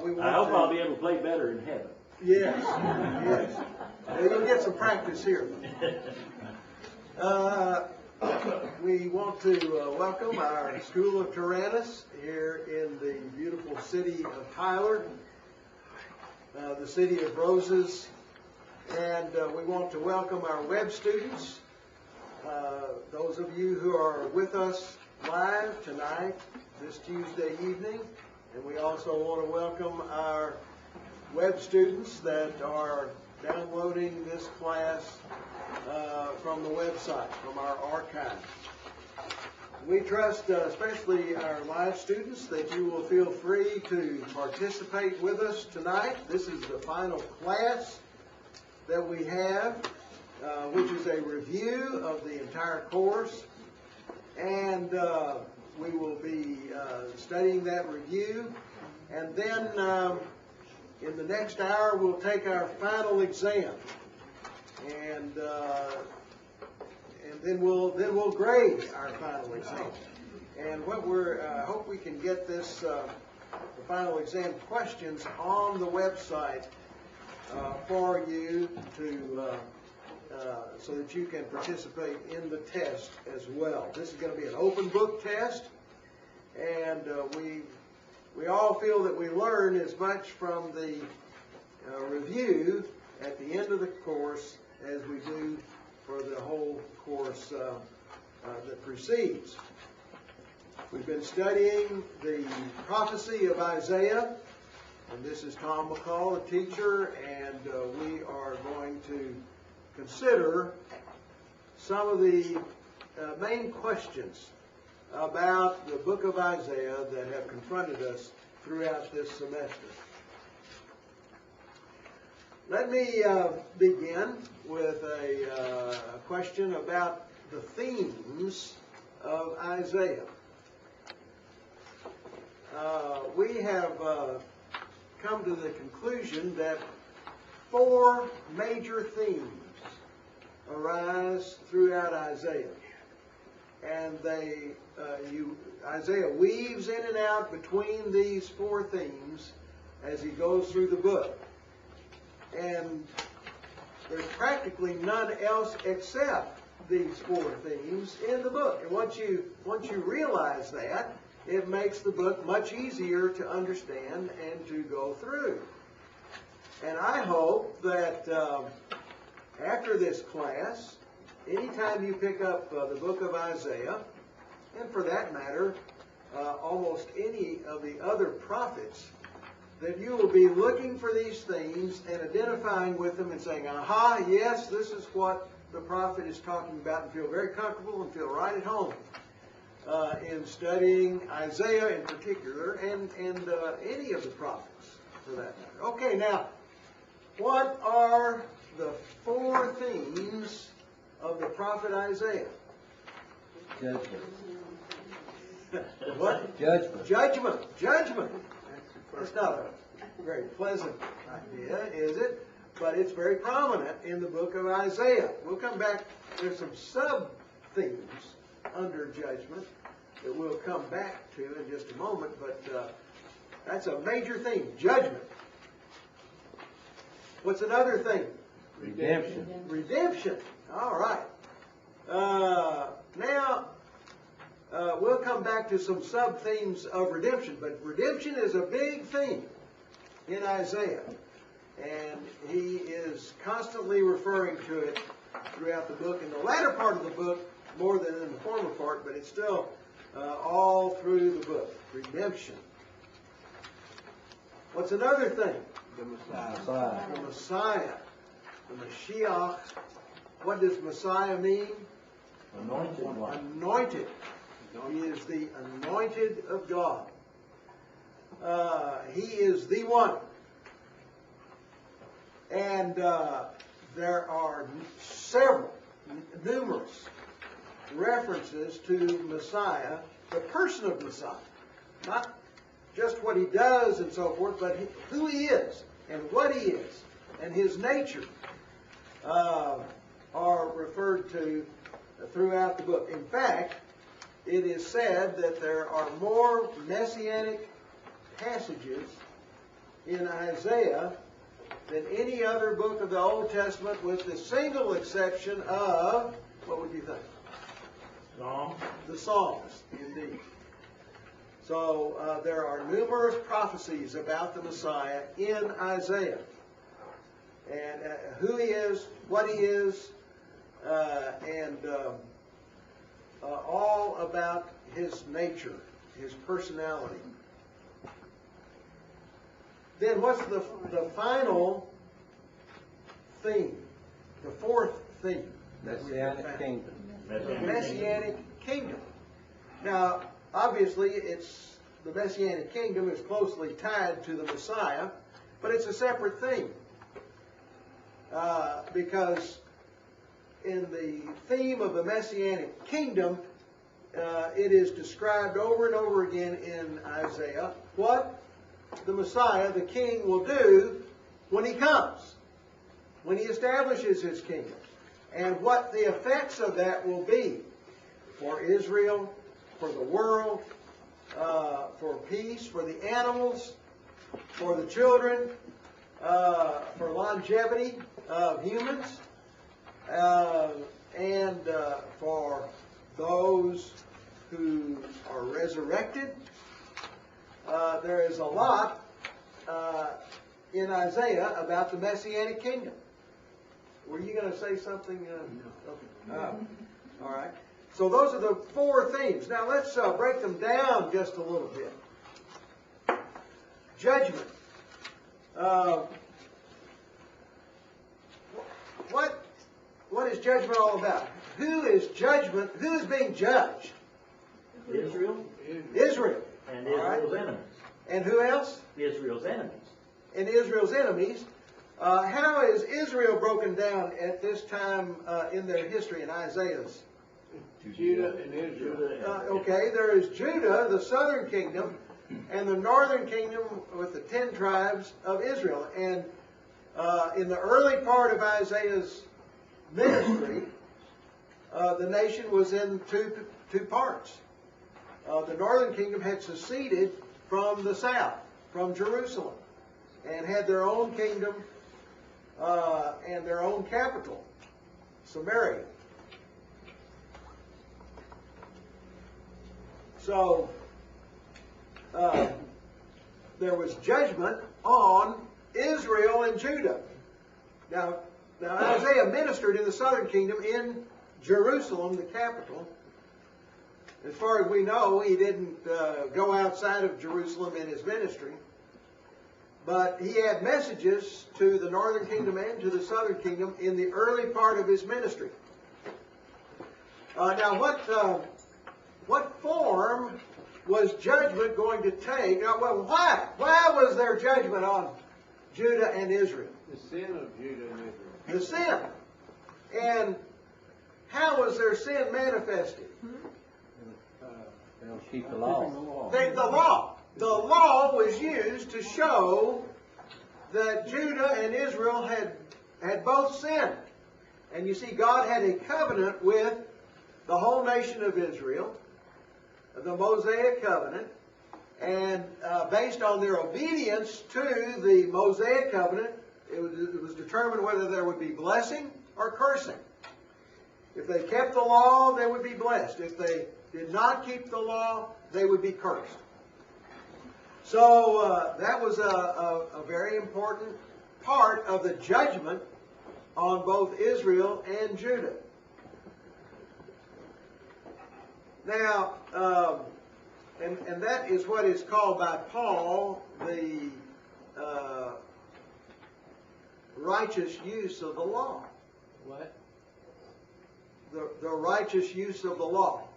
I hope I'll be able to play better in heaven. Yes, yes. Well, you'll get some practice here. We want to welcome our School of Tyrannus here in the beautiful city of Tyler, the city of roses, and we want to welcome our web students, those of you who are with us live tonight, this Tuesday evening, and we also want to welcome our web students that are downloading this class from the website, from our archive. We trust, especially our live students, that you will feel free to participate with us tonight. This is the final class that we have, which is a review of the entire course, and we will be studying that review, and then in the next hour we'll take our final exam, and then we'll grade our final exam. And what I hope we can get this the final exam questions on the website for you to so that you can participate in the test as well. This is going to be an open book test, and we all feel that we learn as much from the review at the end of the course as we do for the whole course that precedes. We've been studying the prophecy of Isaiah, and this is Tom McCall, a teacher, and we are going to consider some of the main questions about the book of Isaiah that have confronted us throughout this semester. Let me begin with a question about the themes of Isaiah. We have come to the conclusion that 4 major themes arise throughout Isaiah, and Isaiah weaves in and out between these 4 themes as he goes through the book, and there's practically none else except these 4 themes in the book. And once you realize that, it makes the book much easier to understand and to go through. And I hope that after this class, anytime you pick up the book of Isaiah, and for that matter, almost any of the other prophets, that you will be looking for these themes and identifying with them and saying, aha, yes, this is what the prophet is talking about, and feel very comfortable and feel right at home in studying Isaiah in particular, and any of the prophets for that matter. Okay, now, what are the 4 themes of the prophet Isaiah? Judgment. What? Judgment. Judgment. Judgment. That's not a very pleasant idea, is it? But it's very prominent in the book of Isaiah. We'll come back. There's some sub-themes under judgment that we'll come back to in just a moment, but that's a major theme, judgment. What's another thing? Redemption. Redemption. All right. Now, we'll come back to some sub-themes of redemption, but redemption is a big theme in Isaiah, and he is constantly referring to it throughout the book. In the latter part of the book, more than in the former part, but it's still all through the book. Redemption. What's another thing? The Messiah. The Messiah. The Mashiach. What does Messiah mean? Anointed one. Anointed. He is the anointed of God. He is the one. And there are numerous references to Messiah, the person of Messiah. Not just what he does and so forth, but who he is and what he is and his nature are referred to throughout the book. In fact, it is said that there are more messianic passages in Isaiah than any other book of the Old Testament, with the single exception of, what would you think? Psalms. The Psalms, indeed. So there are numerous prophecies about the Messiah in Isaiah. And who he is, what he is, and all about his nature, his personality. Then what's the final theme? The fourth theme. Messianic kingdom. The Messianic kingdom. Now, obviously, the Messianic kingdom is closely tied to the Messiah, but it's a separate theme. Because in the theme of the Messianic kingdom, it is described over and over again in Isaiah what the Messiah, the King, will do when he comes, when he establishes his kingdom, and what the effects of that will be for Israel, for the world, for peace, for the animals, for the children, for longevity of humans, and for those who are resurrected. There is a lot in Isaiah about the Messianic kingdom. Were you going to say something? No. Okay. All right. So those are the four themes. Now let's break them down just a little bit. Judgment. What is judgment all about? Who is being judged? Israel. Israel. And Israel's enemies. And who else? Israel's enemies. And Israel's enemies. How is Israel broken down at this time in their history in Isaiah's? Judah and Israel. Okay, there is Judah, the southern kingdom, and the northern kingdom with the 10 tribes of Israel. And in the early part of Isaiah's ministry, the nation was in two parts. The northern kingdom had seceded from the south, from Jerusalem, and had their own kingdom and their own capital, Samaria. So there was judgment on Israel and Judah. Now Isaiah ministered in the southern kingdom in Jerusalem, the capital. As far as we know, he didn't go outside of Jerusalem in his ministry. But he had messages to the northern kingdom and to the southern kingdom in the early part of his ministry. Now, what form was judgment going to take? Well, why? Why was there judgment on Judah and Israel? The sin of Judah and Israel. The sin. And how was their sin manifested? They don't keep the law. The law. The law was used to show that Judah and Israel had both sinned. And you see, God had a covenant with the whole nation of Israel, the Mosaic covenant, and based on their obedience to the Mosaic covenant, it was determined whether there would be blessing or cursing. If they kept the law, they would be blessed. If they did not keep the law, they would be cursed. So that was a very important part of the judgment on both Israel and Judah. Now, and that is what is called by Paul the righteous use of the law. What? The righteous use of the law,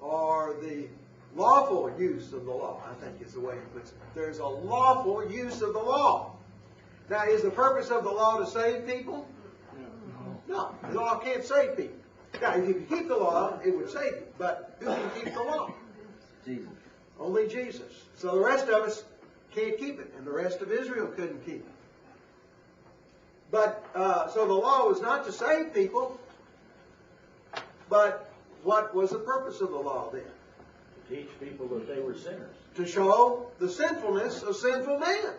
or the lawful use of the law, I think is the way it puts it. There's a lawful use of the law. Now, is the purpose of the law to save people? No. The law can't save people. Now, if you can keep the law, it would save you. But who can keep the law? Jesus. Only Jesus. So the rest of us can't keep it, and the rest of Israel couldn't keep it. But, so the law was not to save people, but what was the purpose of the law then? Teach people that they were sinners. To show the sinfulness of sinful man.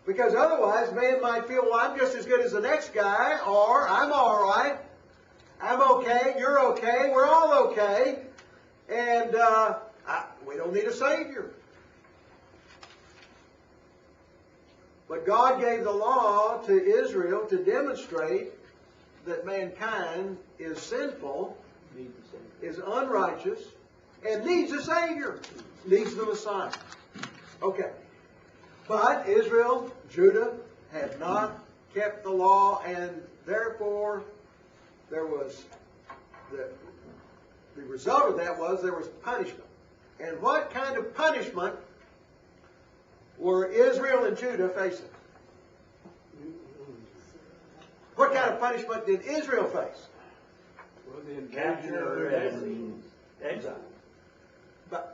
Because otherwise, man might feel, well, I'm just as good as the next guy, or I'm all right, I'm okay, you're okay, we're all okay, and we don't need a Savior. But God gave the law to Israel to demonstrate that mankind is sinful, is unrighteous, and needs a Savior, needs the Messiah. Okay. But Israel, Judah, had not kept the law, and therefore there was the result of that was there was punishment. And what kind of punishment were Israel and Judah facing? What kind of punishment did Israel face? Capture and exile.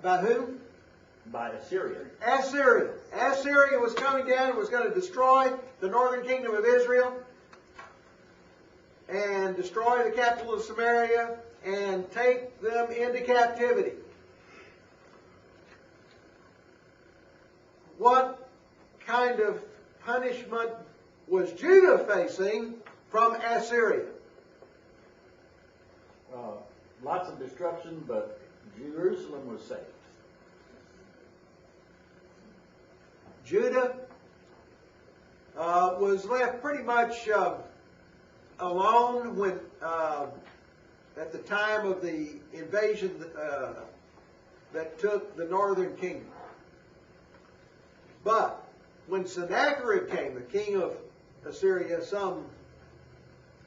By whom? By Assyria. Assyria. Assyria was coming down and was going to destroy the northern kingdom of Israel and destroy the capital of Samaria and take them into captivity. What kind of punishment was Judah facing from Assyria? Lots of destruction, but Jerusalem was saved. Judah was left pretty much alone when, at the time of the invasion that took the northern kingdom. But when Sennacherib came, the king of Assyria, some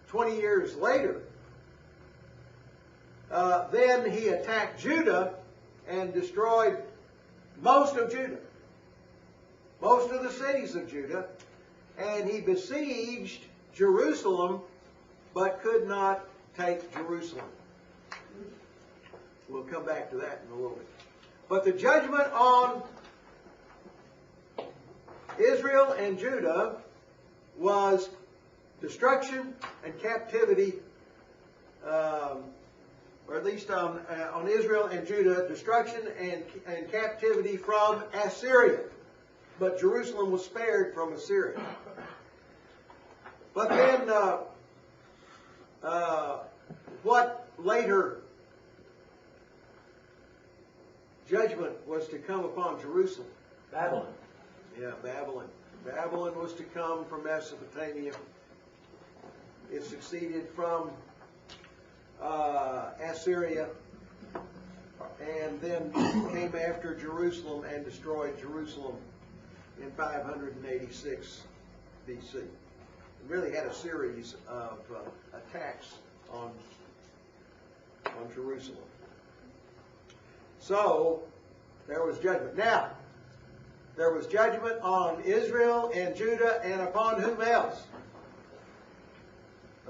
20 years later, then he attacked Judah and destroyed most of Judah. Most of the cities of Judah, and he besieged Jerusalem, but could not take Jerusalem. We'll come back to that in a little bit. But the judgment on Israel and Judah was destruction and captivity, or at least on Israel and Judah, destruction and captivity from Assyria. But Jerusalem was spared from Assyria. But then, what later judgment was to come upon Jerusalem? Babylon. Yeah, Babylon. Babylon was to come from Mesopotamia. It succeeded from Assyria, and then came after Jerusalem and destroyed Jerusalem in 586 BC. It really had a series of attacks on Jerusalem. So, there was judgment. Now, there was judgment on Israel and Judah, and upon whom else?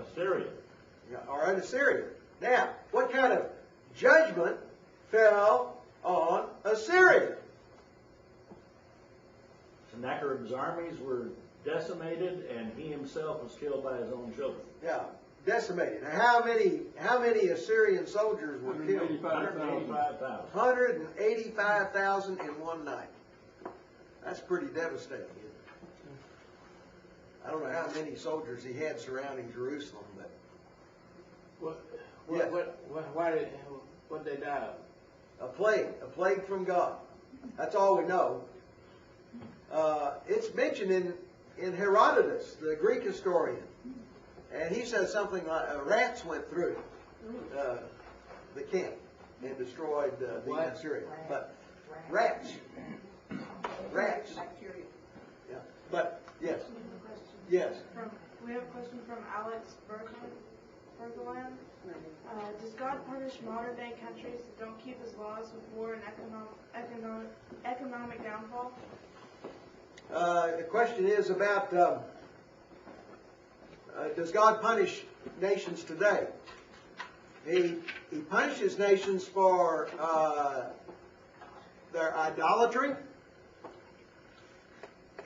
Assyria. Yeah, all right, Assyria. Now, what kind of judgment fell on Assyria? Sennacherib's armies were decimated, and he himself was killed by his own children. Yeah, decimated. Now, how many Assyrian soldiers were killed? 185,000. 185,000 in one night. That's pretty devastating. I don't know how many soldiers he had surrounding Jerusalem, but What they died of? a plague from God. That's all we know. It's mentioned in Herodotus, the Greek historian, and he says something like rats went through the camp and destroyed the Assyrians. But rats. Yeah. But yes. Yes. We have a question from Alex Bergeland. Does God punish modern day countries that don't keep his laws with war and economic downfall? The question is about does God punish nations today? He punishes nations for their idolatry.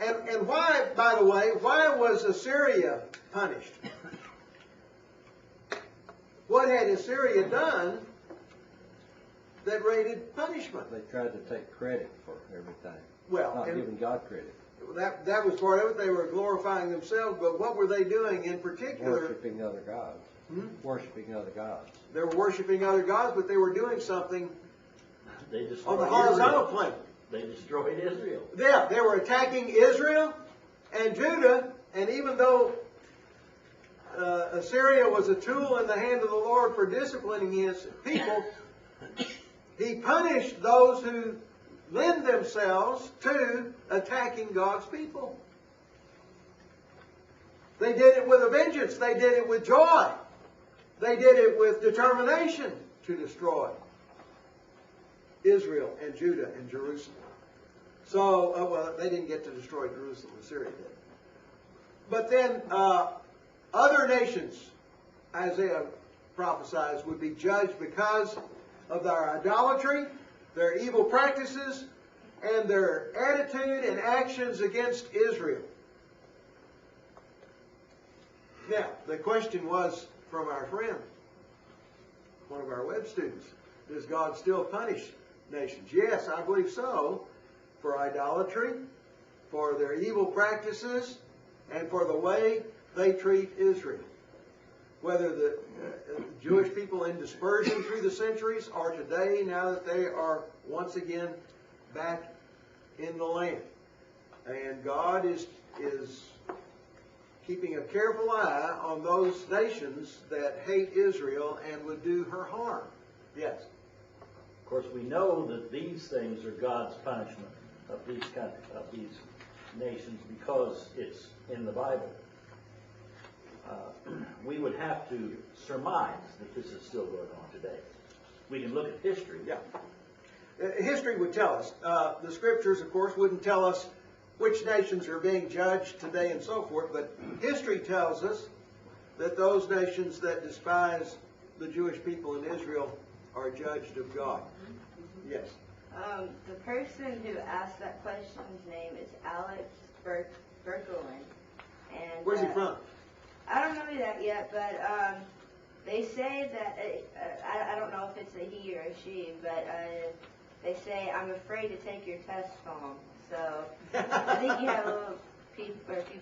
And why, by the way, why was Assyria punished? What had Assyria done that rated punishment. They tried to take credit for everything, Well, not and giving God credit. that was part of it. They were glorifying themselves, but what were they doing in particular? Worshipping other gods. Worshipping other gods. They were worshiping other gods, but they were doing something They destroyed on the horizontal Israel. plane. They destroyed Israel. Yeah, they were attacking Israel and Judah, and even though Assyria was a tool in the hand of the Lord for disciplining his people, he punished those who lend themselves to attacking God's people. They did it with a vengeance. They did it with joy. They did it with determination to destroy Israel and Judah and Jerusalem. So, well, they didn't get to destroy Jerusalem. Assyria did. But then other nations, Isaiah prophesies, would be judged because of their idolatry, their evil practices, and their attitude and actions against Israel. Now, the question was from our friend, one of our web students, does God still punish nations? Yes, I believe so, for idolatry, for their evil practices, and for the way they treat Israel. Whether the Jewish people in dispersion through the centuries or today, now that they are once again back in the land. And God is keeping a careful eye on those nations that hate Israel and would do her harm. Yes? Of course, we know that these things are God's punishment of these countries, of these nations, because it's in the Bible. We would have to surmise that this is still going on today. We can look at history. Yeah. History would tell us. The scriptures, of course, wouldn't tell us which nations are being judged today and so forth, but history tells us that those nations that despise the Jewish people in Israel are judged of God. Yes. The person who asked that question's name is Alex Berkelin. And Where's he from? I don't know that yet, but they say that, I don't know if it's a he or a she, but they say, I'm afraid to take your test home. So I think you have a few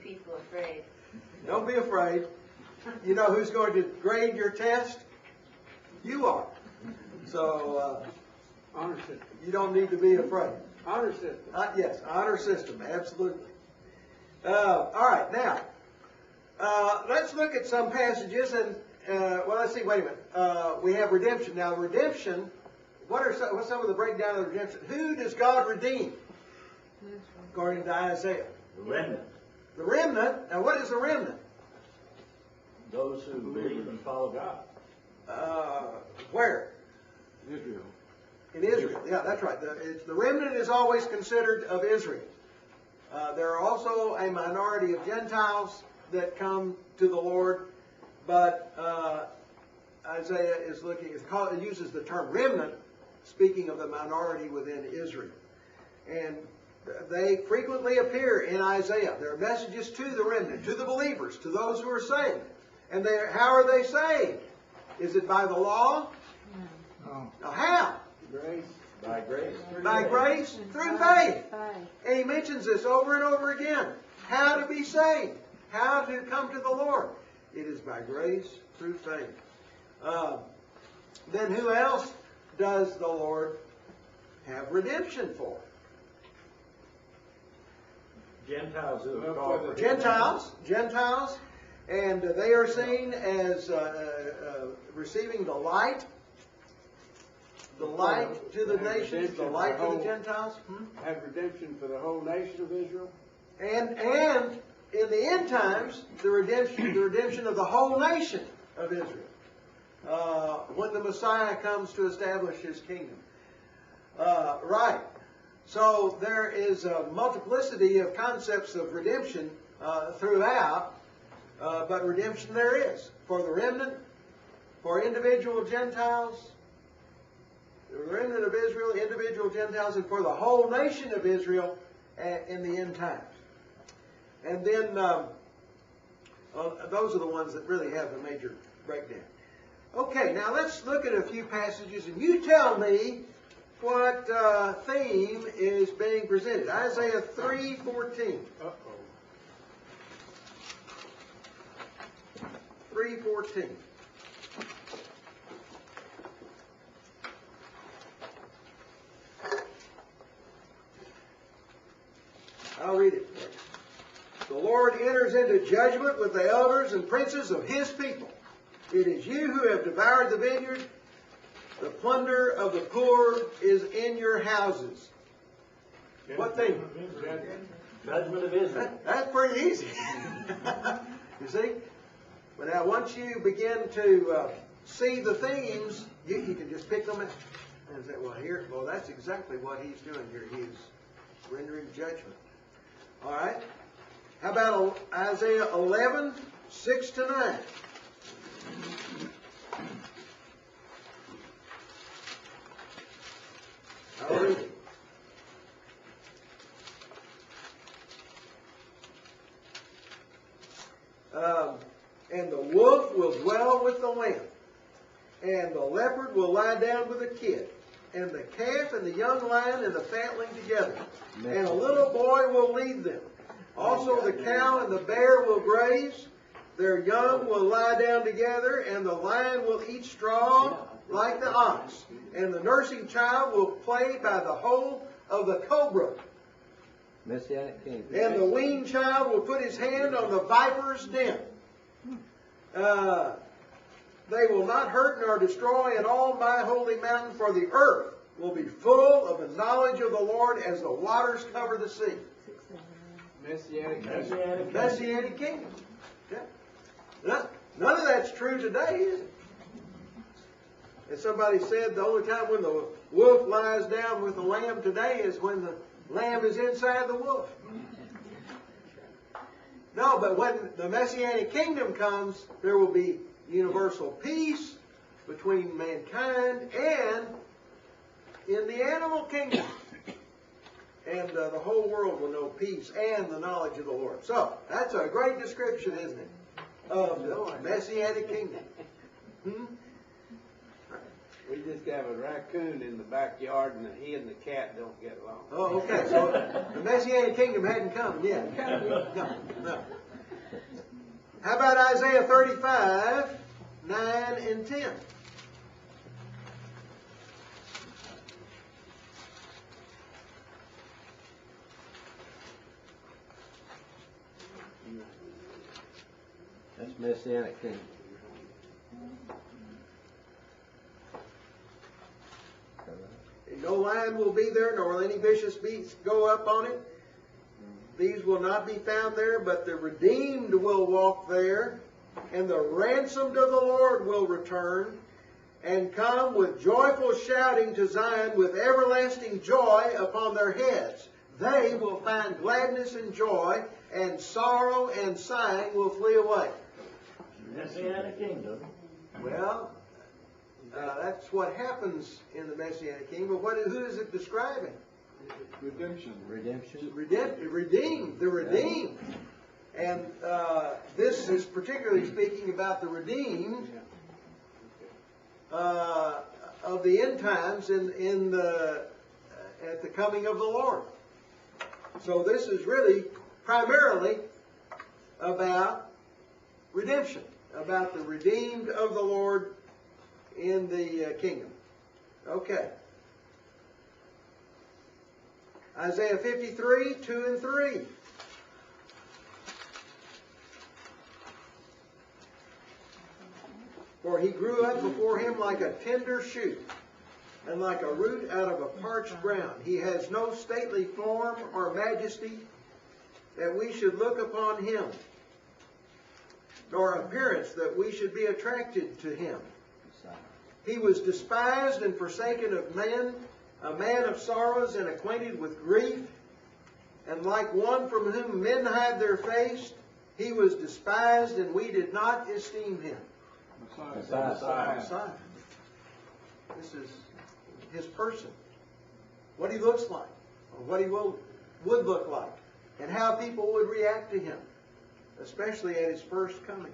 people afraid. Don't be afraid. You know who's going to grade your test? You are. So Honor system. you don't need to be afraid. Honor system. Yes, honor system, absolutely. All right, now, let's look at some passages, and, well, let's see, wait a minute. We have redemption. Now, redemption, what's some of the breakdown of redemption? Who does God redeem? According to Isaiah. The remnant. The remnant. Now, what is the remnant? Those who believe and follow God. Where? Israel. In Israel. Yeah, that's right. The remnant is always considered of Israel. There are also a minority of Gentiles that come to the Lord, but Isaiah is looking, it uses the term remnant, speaking of the minority within Israel. And they frequently appear in Isaiah. There are messages to the remnant, to the believers, to those who are saved. And how are they saved? Is it by the law? No. Now, how? Grace. By grace. By grace, through faith. And he mentions this over and over again. How to be saved. How to come to the Lord. It is by grace, through faith. Then who else does the Lord have redemption for? Gentiles who have called for Gentiles, and they are seen as receiving the light to the nations, the light to the Gentiles. Have redemption for the whole nation of Israel. And in the end times, the redemption of the whole nation of Israel, when the Messiah comes to establish his kingdom. Right. So there is a multiplicity of concepts of redemption throughout, but redemption there is for the remnant, for individual Gentiles, the remnant of Israel, individual Gentiles, and for the whole nation of Israel in the end times. And then those are the ones that really have the major breakdown. Okay, now let's look at a few passages, and you tell me what theme is being presented. Isaiah 3:14. 3:14. I'll read it. The Lord enters into judgment with the elders and princes of His people. It is you who have devoured the vineyard. The plunder of the poor is in your houses. What thing? Judgment of Israel. That's pretty easy. You see? But now once you begin to see the themes, you can just pick them and say, well, that's exactly what he's doing here. He's rendering judgment. All right? How about Isaiah 11, 6 to 9? I'll read it. And the wolf will dwell with the lamb, and the leopard will lie down with the kid, and the calf and the young lion and the fatling together, and a little boy will lead them. Also the cow and the bear will graze, their young will lie down together, and the lion will eat straw like the ox, and the nursing child will play by the hole of the cobra. Messianic King. And the weaned child will put his hand on the viper's den. They will not hurt nor destroy in all my holy mountain, for the earth will be full of the knowledge of the Lord as the waters cover the sea. Messianic kingdom. Yeah. None of that's true today, is it? As somebody said, the only time when the wolf lies down with the lamb today is when the lamb is inside the wolf. No, but when the Messianic kingdom comes, there will be universal peace between mankind and in the animal kingdom. And the whole world will know peace and the knowledge of the Lord. So, that's a great description, isn't it? Of the Messianic kingdom. We just have a raccoon in the backyard, and he and the cat don't get along. Oh, okay. So the Messianic kingdom hadn't come yet. No. How about Isaiah 35, 9 and 10? That's Messianic King. No lion will be there, nor will any vicious beast go up on it. These will not be found there, but the redeemed will walk there, and the ransomed of the Lord will return, and come with joyful shouting to Zion, with everlasting joy upon their heads. They will find gladness and joy, and sorrow and sighing will flee away. Messianic kingdom. Well, that's what happens in the Messianic kingdom. But who is it describing? Redemption. Redeemed. The redeemed. And this is particularly speaking about the redeemed of the end times at the coming of the Lord. So this is really primarily about redemption, about the redeemed of the Lord in the kingdom. Okay. Isaiah 53, 2 and 3. For he grew up before him like a tender shoot, and like a root out of a parched ground. He has no stately form or majesty that we should look upon him, nor appearance that we should be attracted to him. He was despised and forsaken of men, a man of sorrows and acquainted with grief, and like one from whom men hide their face, he was despised, and we did not esteem him. Messiah. This is his person. What he looks like, or what he would look like, and how people would react to him, especially at his first coming.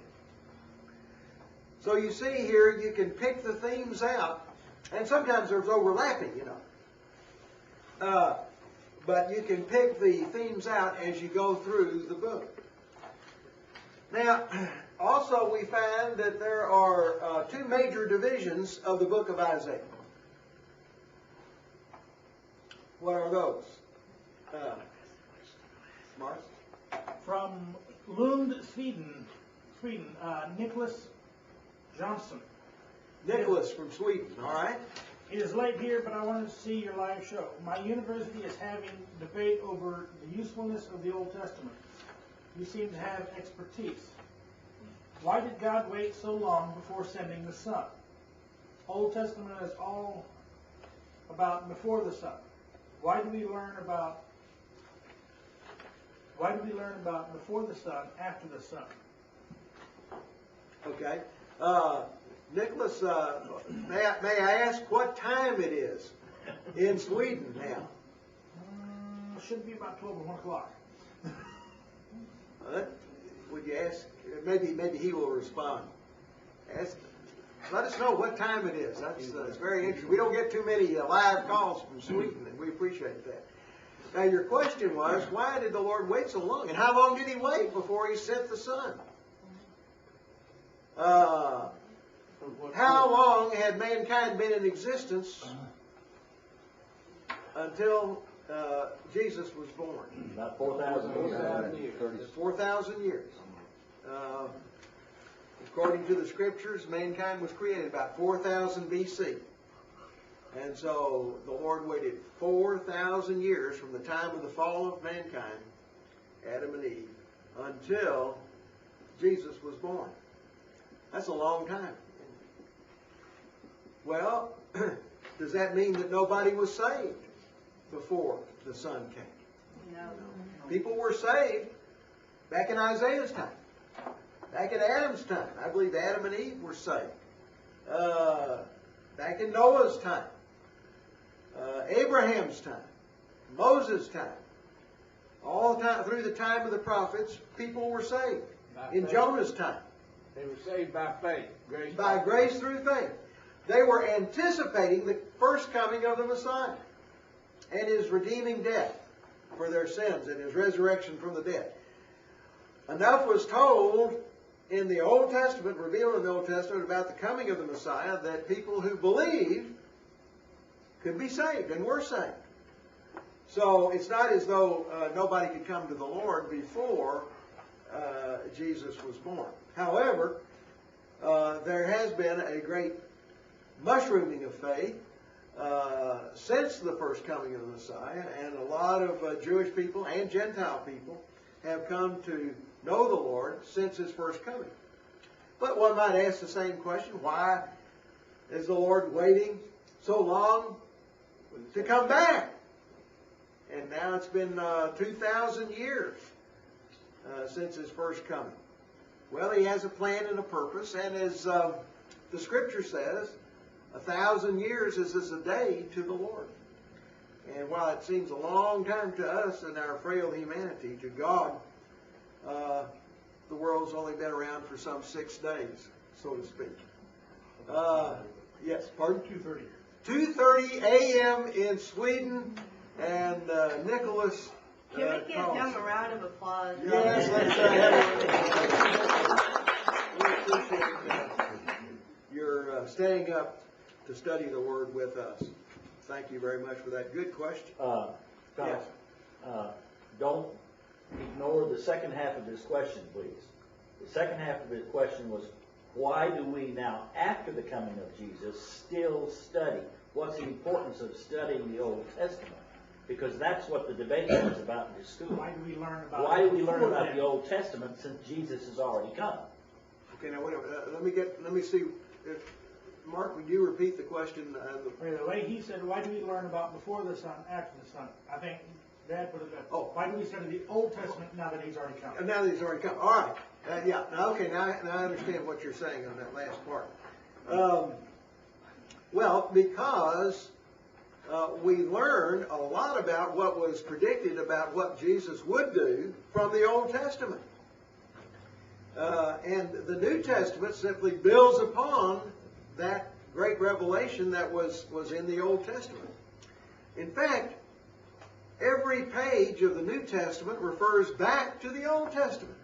So you see here, you can pick the themes out, and sometimes there's overlapping, but you can pick the themes out as you go through the book. Now, also we find that there are two major divisions of the book of Isaiah. What are those? Mark? From Lund, Sweden, Nicholas Johnson. Nicholas from Sweden, all right? It is late here, but I wanted to see your live show. My university is having debate over the usefulness of the Old Testament. You seem to have expertise. Why did God wait so long before sending the Son? Old Testament is all about before the Son. Why do we learn about before the Son, after the Son? Okay. Nicholas, may I ask what time it is in Sweden now? Should be about 12 or 1 o'clock. Would you ask? Maybe he will respond. Let us know what time it is. That's very interesting. We don't get too many live calls from Sweden, and we appreciate that. Now, your question was, why did the Lord wait so long? And how long did he wait before he sent the Son? How long had mankind been in existence until Jesus was born? About 4,000 years. 4,000 years. According to the scriptures, mankind was created about 4,000 BC. And so the Lord waited 4,000 years from the time of the fall of mankind, Adam and Eve, until Jesus was born. That's a long time. Well, does that mean that nobody was saved before the Son came? No. People were saved back in Isaiah's time, back in Adam's time. I believe Adam and Eve were saved. Back in Noah's time, Abraham's time, Moses' time, all the time through the time of the prophets, people were saved. In Jonah's time, They were saved by faith. Grace by grace through faith. They were anticipating the first coming of the Messiah and his redeeming death for their sins and his resurrection from the dead. Enough was told in the Old Testament, revealed in the Old Testament, about the coming of the Messiah that people who believed could be saved and were saved. So it's not as though nobody could come to the Lord before Jesus was born. However, there has been a great mushrooming of faith since the first coming of the Messiah, and a lot of Jewish people and Gentile people have come to know the Lord since his first coming. But one might ask the same question, why is the Lord waiting so long to come back? And now it's been 2,000 years since his first coming. Well, he has a plan and a purpose, and as the scripture says, 1,000 years is as a day to the Lord. And while it seems a long time to us in our frail humanity, to God, the world's only been around for some 6 days, so to speak. Yes, pardon? 2:30. 2:30 a.m. in Sweden, and Nicholas. Can we give him a round of applause? Yes, let's we appreciate your staying up to study the Word with us. Thank you very much for that. Good question. Yes. Don't ignore the second half of his question, please. The second half of his question was, why do we now, after the coming of Jesus, still study? What's the importance of studying the Old Testament? Because that's what the debate was about in his school. Why do we learn about Why do we learn before about then? the Old Testament since Jesus has already come? Okay, now wait a minute. Let me see. Mark, would you repeat the question? The way he said, why do we learn about before the Son, after the Son? I think Dad put it better. Oh. Why do we study the Old Testament now that he's already come? Now that he's already come. All right. Yeah. Now, okay. Now I understand what you're saying on that last part. Well, because we learn a lot about what was predicted about what Jesus would do from the Old Testament. And the New Testament simply builds upon that great revelation that was in the Old Testament. In fact, every page of the New Testament refers back to the Old Testament.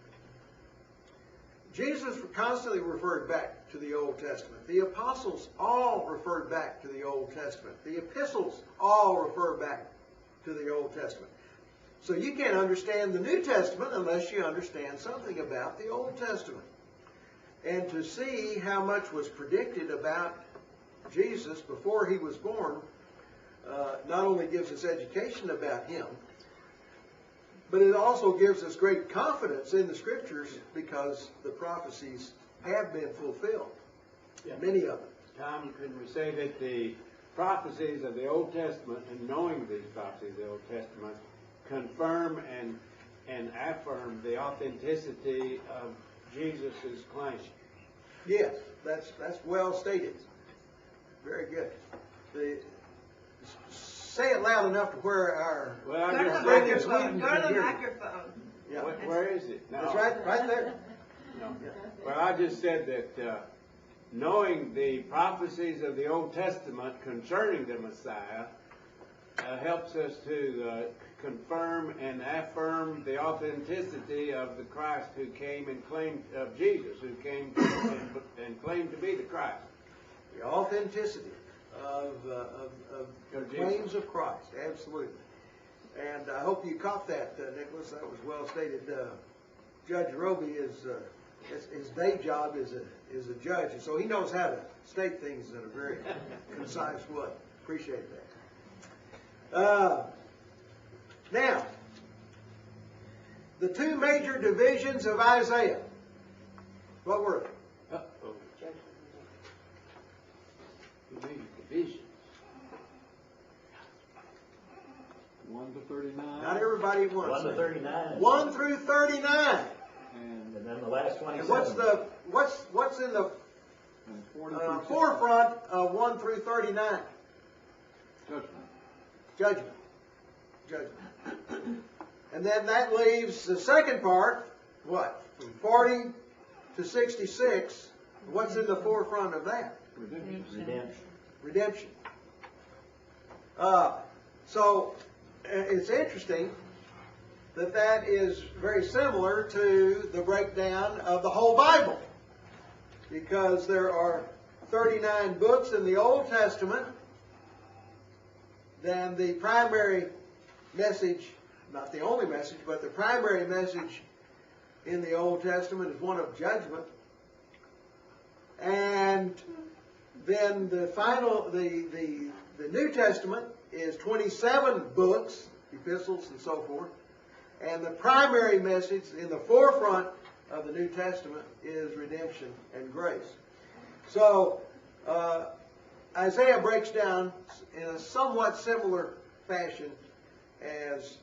Jesus constantly referred back to the Old Testament. The apostles all referred back to the Old Testament. The epistles all refer back to the Old Testament. So you can't understand the New Testament unless you understand something about the Old Testament. And to see how much was predicted about Jesus before he was born not only gives us education about him, but it also gives us great confidence in the Scriptures because the prophecies have been fulfilled. Yeah. Many of them. Tom, can we say that the prophecies of the Old Testament, and knowing these prophecies of the Old Testament, confirm and affirm the authenticity of Jesus' claim? Yes, that's well stated. Very good. Say it loud enough to where our... Well, Go I to just the read microphone. Go to the microphone. Yeah. Where is it? No. It's right there. No. Well, I just said that knowing the prophecies of the Old Testament concerning the Messiah helps us to confirm and affirm the authenticity of the Christ who came and claimed, of Jesus, who came and claimed to be the Christ. The authenticity of the claims of Christ, absolutely. And I hope you caught that, Nicholas. That was well stated. Judge Roby his day job is a judge, and so he knows how to state things in a very concise way. Appreciate that. Now, the two major divisions of Isaiah. What were they? Uh-oh. Two major divisions. 1 to 39. Not everybody at once. 1 to 39. 1 through 39. And And then the last 27. And what's in the 40 through 60. forefront of 1 through 39? Judgment. Judgment. And then that leaves the second part, what? From 40 to 66. What's in the forefront of that? Redemption. Redemption. So it's interesting that is very similar to the breakdown of the whole Bible, because there are 39 books in the Old Testament. Then the primary message, not the only message, but the primary message in the Old Testament is one of judgment. And then the New Testament is 27 books, epistles and so forth. And the primary message in the forefront of the New Testament is redemption and grace. So Isaiah breaks down in a somewhat similar fashion as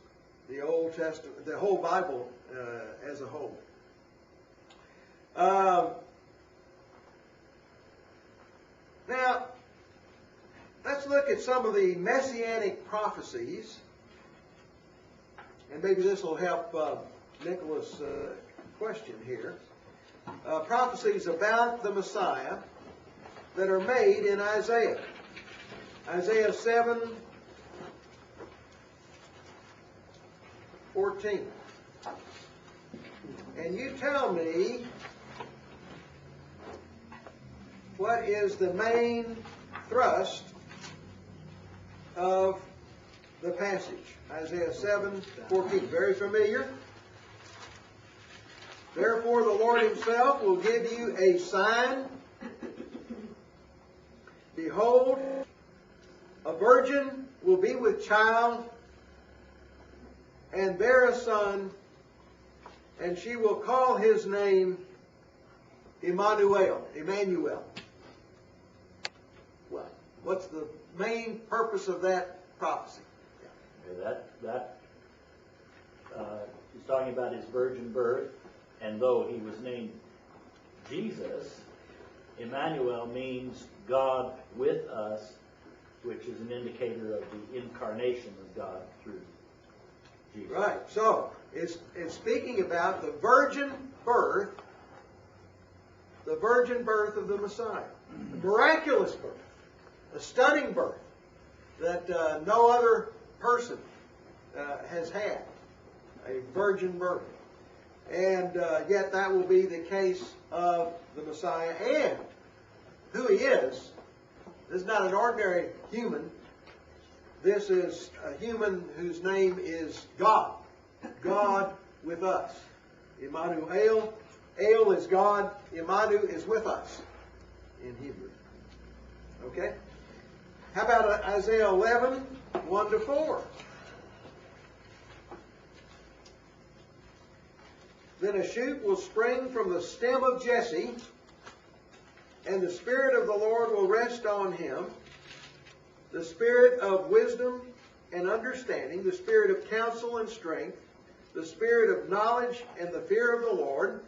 the Old Testament, the whole Bible as a whole. Now, let's look at some of the messianic prophecies, and maybe this will help Nicholas' question here. Prophecies about the Messiah that are made in Isaiah. Isaiah 7:14. And you tell me what is the main thrust of the passage. Isaiah 7:14. Very familiar. Therefore the Lord himself will give you a sign. Behold, a virgin will be with child and bear a son, and she will call his name Emmanuel. Well, what's the main purpose of that prophecy? He's talking about his virgin birth, and though he was named Jesus, Emmanuel means God with us, which is an indicator of the incarnation of God through Jesus. Right. So it's speaking about the virgin birth of the Messiah, a miraculous birth, a stunning birth that no other person has had, a virgin birth. And yet that will be the case of the Messiah and who he is. This is not an ordinary human. This is a human whose name is God. God with us. Immanuel. El is God. Immanu is with us in Hebrew. Okay? How about Isaiah 11, 1-4? Then a shoot will spring from the stem of Jesse, and the Spirit of the Lord will rest on him, the Spirit of wisdom and understanding, the Spirit of counsel and strength, the Spirit of knowledge and the fear of the Lord.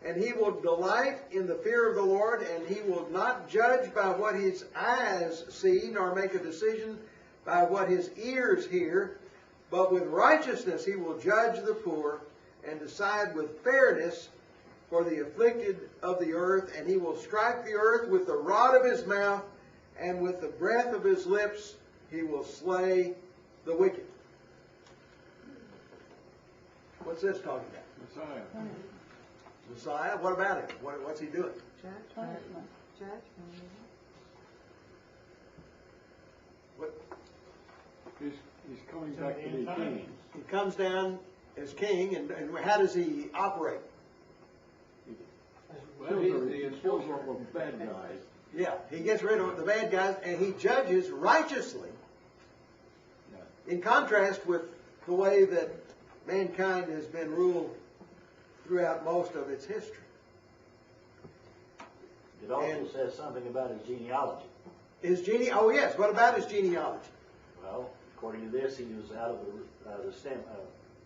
And he will delight in the fear of the Lord, and he will not judge by what his eyes see, nor make a decision by what his ears hear, but with righteousness he will judge the poor, and decide with fairness for the afflicted of the earth, and he will strike the earth with the rod of his mouth, and with the breath of his lips he will slay the wicked. What's this talking about? Messiah. Messiah? What about him? What's he doing? What? He's coming back to be king. He comes down as king, and how does he operate? Well, he's the Kills all the bad guys. Yeah, he gets rid of the bad guys, and he judges righteously. In contrast with the way that mankind has been ruled throughout most of its history. It also says something about his genealogy. Oh yes, what about his genealogy? Well, according to this, he was out of the stem,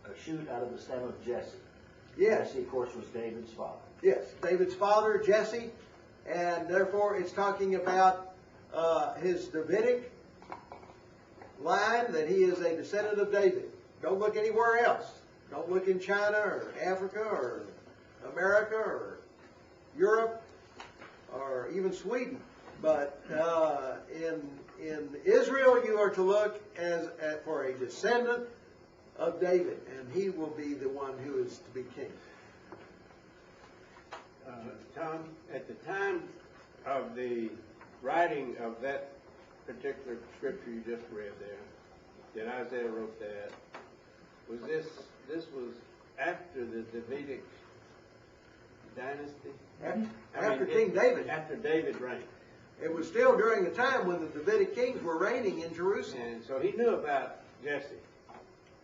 a shoot out of the stem of Jesse. Yes. Jesse, of course, was David's father. Yes, David's father, Jesse, and therefore it's talking about his Davidic line, that he is a descendant of David. Don't look anywhere else. Don't look in China or Africa or America or Europe or even Sweden. But in Israel, you are to look for a descendant of David, and he will be the one who is to be king. Tom, at the time of the writing of that particular scripture you just read there, that Isaiah wrote that, was this was after the Davidic dynasty? After King David. After David reigned. It was still during the time when the Davidic kings were reigning in Jerusalem. And so he knew about Jesse.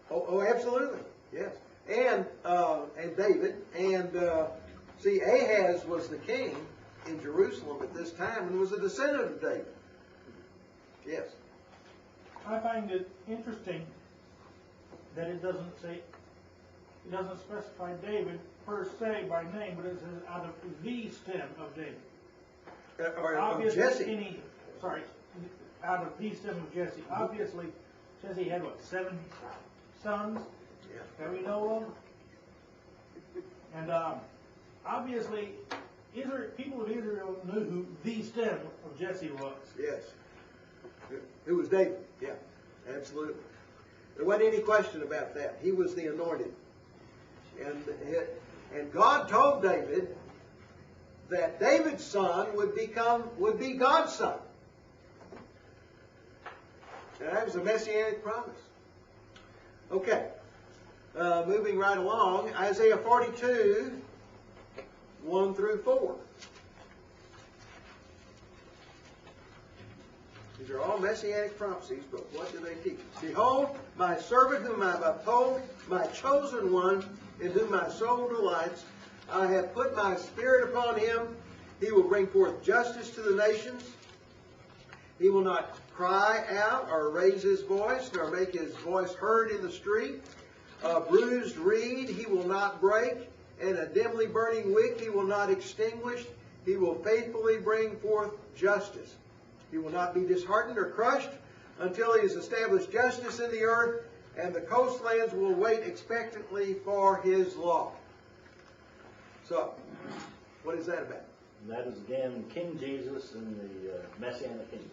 Oh, absolutely, yes. And David, and see, Ahaz was the king in Jerusalem at this time and was a descendant of David. Yes. I find it interesting that it doesn't specify David per se by name, but it says out of the stem of David. Or of Obviously, Jesse. Out of the stem of Jesse. Obviously, Jesse had what, 7 sons Yeah. that we know of? And obviously, people of Israel knew who the stem of Jesse was. Yes. It was David. Yeah, absolutely. There wasn't any question about that. He was the anointed. And God told David that David's son would be God's son. And that was a messianic promise. Okay. Moving right along, Isaiah 42, 1-4. These are all messianic prophecies, but what do they teach? Behold, my servant whom I have uphold, my chosen one, in whom my soul delights. I have put my spirit upon him. He will bring forth justice to the nations. He will not cry out or raise his voice, nor make his voice heard in the street. A bruised reed he will not break, and a dimly burning wick he will not extinguish. He will faithfully bring forth justice. He will not be disheartened or crushed until he has established justice in the earth, and the coastlands will wait expectantly for his law. So, what is that about? And that is again King Jesus and the Messianic kingdom.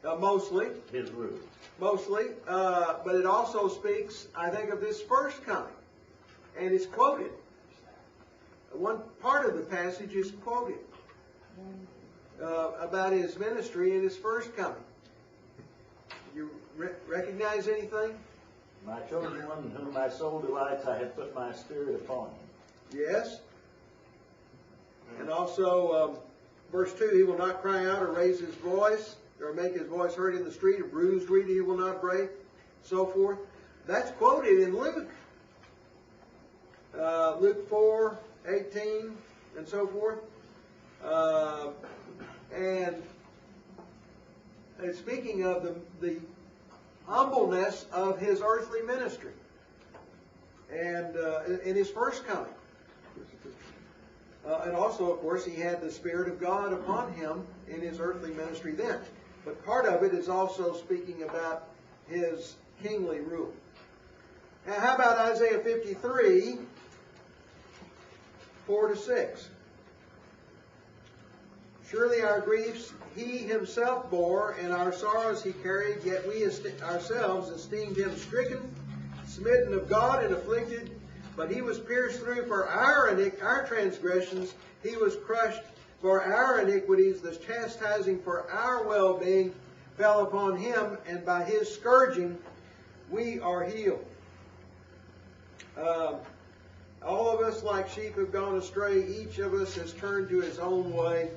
Mostly. His rule. mostly, but it also speaks, I think, of this first coming. And it's quoted. One part of the passage is quoted about his ministry and his first coming. You recognize anything? My chosen one, in whom my soul delights, I have put my spirit upon him. Yes. And also, verse 2, he will not cry out or raise his voice, or make his voice heard in the street, a bruised reed he will not break, so forth. That's quoted in Luke. Luke 4:18 and so forth. And speaking of the humbleness of his earthly ministry and in his first coming. And also, of course, he had the Spirit of God upon him in his earthly ministry then. But part of it is also speaking about his kingly rule. Now, how about Isaiah 53, 4-6? Surely our griefs he himself bore, and our sorrows he carried, yet we ourselves esteemed him stricken, smitten of God, and afflicted. But he was pierced through for our transgressions, he was crushed for our iniquities. The chastising for our well-being fell upon him, and by his scourging we are healed. All of us like sheep have gone astray. Each of us has turned to his own way.